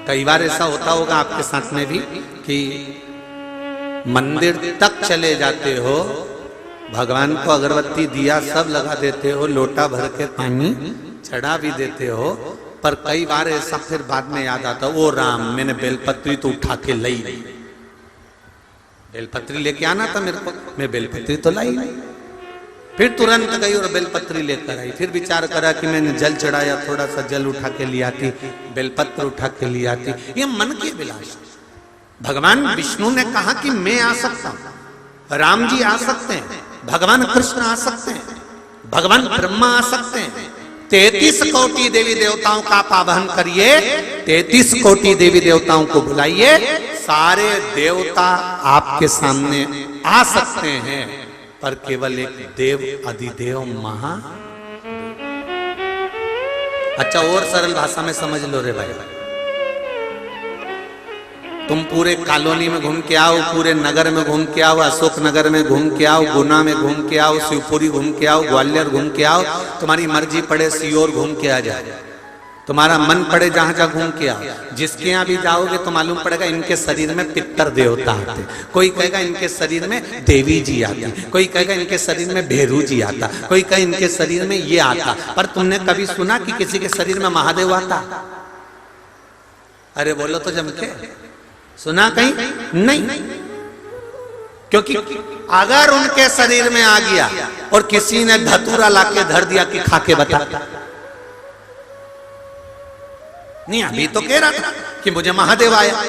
कई बार ऐसा होता होगा आपके साथ में भी कि मंदिर तक चले जाते हो, भगवान को अगरबत्ती दिया सब लगा देते हो, लोटा भर के पानी चढ़ा भी देते हो, पर कई बार ऐसा फिर बाद में याद आता, ओ राम मैंने बेलपत्री तो उठा के लाई नहीं, बेलपत्री लेके आना था मेरे को, मैं बेलपत्री तो लाई नहीं। फिर तुरंत गई और बेलपत्री लेकर आई, फिर विचार करा कि मैंने जल चढ़ाया, थोड़ा सा जल उठा के ले आती, बेलपत्र उठा के ले आती। ये मन की अभिलाषा। भगवान विष्णु ने कहा कि मैं आ सकता हूं, राम जी आ सकते हैं, भगवान कृष्ण आ सकते हैं, भगवान ब्रह्मा आ सकते हैं। 33 कोटि देवी देवताओं का आप आवाहन करिए, 33 कोटि देवी देवताओं को बुलाइए, सारे देवता आपके सामने आ सकते हैं, पर केवल एक देव अधिदेव महा। अच्छा और सरल भाषा में समझ लो रे भाई, तुम पूरे कॉलोनी में घूम के आओ, पूरे नगर में घूम के आओ, अशोक नगर में घूम के आओ, गुना में घूम के आओ, शिवपुरी घूम के आओ, ग्वालियर घूम के आओ, तुम्हारी मर्जी पड़े सीओर घूम के आ जाए, तुम्हारा मन पड़े जहां जहां घूम के आओ। जिसके यहां भी जाओगे तो मालूम पड़ेगा इनके शरीर में पितर देवता आते, कोई कहेगा इनके शरीर में देवी जी आती, कोई कहेगा इनके शरीर में भैरू जी आता, कोई कहे इनके शरीर में ये आता। पर तुमने कभी सुना कि किसी के शरीर में महादेव आता? अरे बोलो तो जम के, सुना कहीं? नहीं। क्योंकि अगर उनके शरीर में आ गया और किसी ने धतूरा लाके धर दिया कि खा के बता, नहीं अभी तो कह रहा था कि मुझे महादेव आया,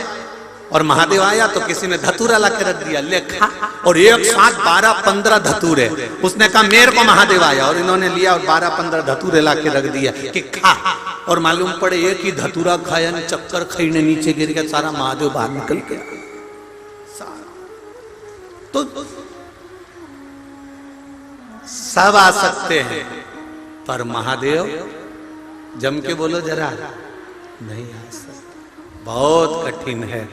और महादेव आया तो किसी ने धतूरा लाके रख दिया, ले खा, और एक साथ 12-15 धतूरे, उसने कहा मेरे को महादेव आया, और इन्होंने लिया और 12-15 धतूरे लाके रख दिया कि खा, और मालूम पड़े एक ही धतूरा खाया, चक्कर खाई ने नीचे गिर गया, सारा महादेव बाहर निकल गया। तो सब आ सकते हैं, पर महादेव जम के बोलो जरा, नहीं आ सकता, बहुत कठिन है।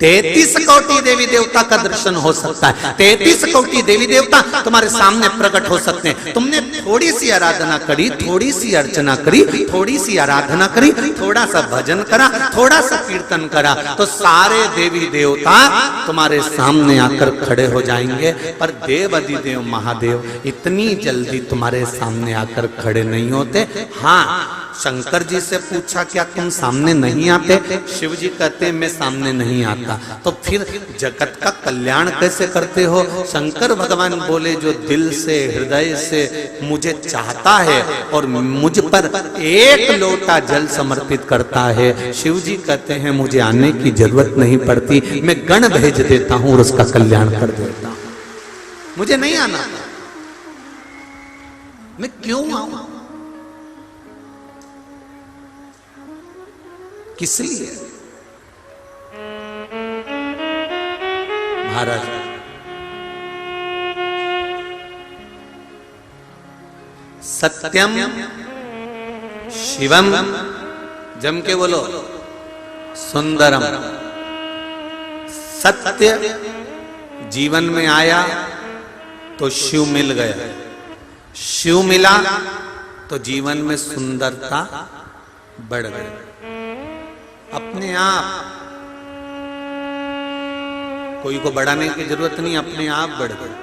33 कोटि देवी देवता का दर्शन हो सकता है, 33 कोटि देवी देवता तुम्हारे सामने प्रकट हो सकते हैं। तुमने थोड़ी सी आराधना करी, थोड़ी सी अर्चना करी, थोड़ी सी आराधना करी, थोड़ा सा भजन करा, थोड़ा सा कीर्तन करा, तो सारे देवी देवता तुम्हारे सामने आकर खड़े हो जाएंगे। पर देव अधिदेव महादेव इतनी जल्दी तुम्हारे सामने आकर खड़े नहीं होते। हाँ, शंकर जी से पूछा क्या तुम सामने नहीं आते? शिव जी कहते मैं सामने नहीं आता। तो फिर जगत का कल्याण कैसे करते हो? शंकर भगवान बोले जो दिल से हृदय से मुझे चाहता है और मुझ पर एक लोटा जल समर्पित करता है, शिव जी कहते हैं मुझे आने की जरूरत नहीं पड़ती, मैं गण भेज देता हूं और उसका कल्याण कर देता हूं, मुझे नहीं आना, मैं क्यों आऊं? किस लिए? महाराज सत्यम शिवम, जम के बोलो, सुंदरम। सत्य जीवन में आया तो शिव मिल गया, शिव मिला तो जीवन में सुंदरता बढ़ गई अपने आप। कोई को बढ़ाने की जरूरत नहीं, अपने आप बढ़ गए।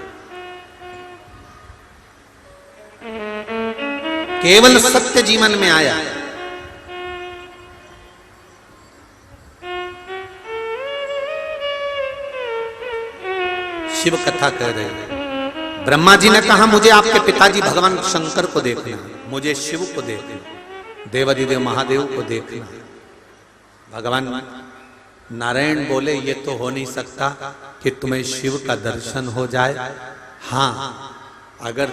केवल सत्य जीवन में आया। शिव कथा कह रहे हैं। ब्रह्मा जी ने कहा मुझे आपके पिताजी भगवान शंकर को देखना, मुझे शिव को देखना, देवाधिदेव महादेव को देखना। भगवान नारायण बोले ये तो हो नहीं सकता कि तुम्हें शिव का दर्शन हो जाए। हाँ, अगर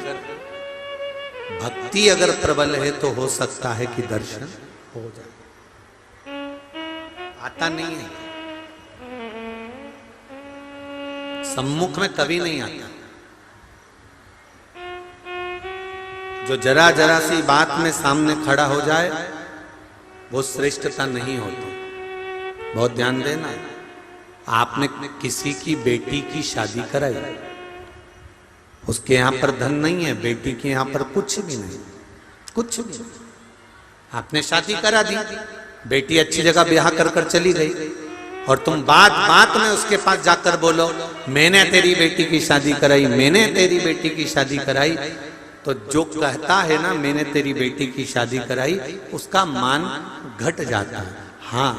भक्ति अगर प्रबल है तो हो सकता है कि दर्शन हो जाए, आता नहीं है, सम्मुख में कभी नहीं आता। जो जरा जरा सी बात में सामने खड़ा हो जाए वो श्रेष्ठता नहीं होती। बहुत ध्यान देना, आपने किसी की बेटी की शादी कराई, उसके यहां पर धन नहीं है, बेटी के यहां पर कुछ भी नहीं, कुछ भी नहीं, आपने शादी करा दी, बेटी अच्छी जगह ब्याह कर चली गई और तुम बात बात में उसके पास जाकर बोलो मैंने तेरी बेटी की शादी कराई, मैंने तेरी बेटी की शादी कराई, तो जो कहता है ना मैंने तेरी बेटी की शादी कराई, उसका मान घट जाता है। हाँ,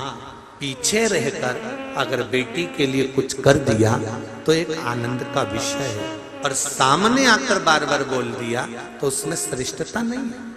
पीछे रहकर अगर बेटी के लिए कुछ कर दिया तो एक आनंद का विषय है, और सामने आकर बार बार बोल दिया तो उसमें श्रेष्ठता नहीं है।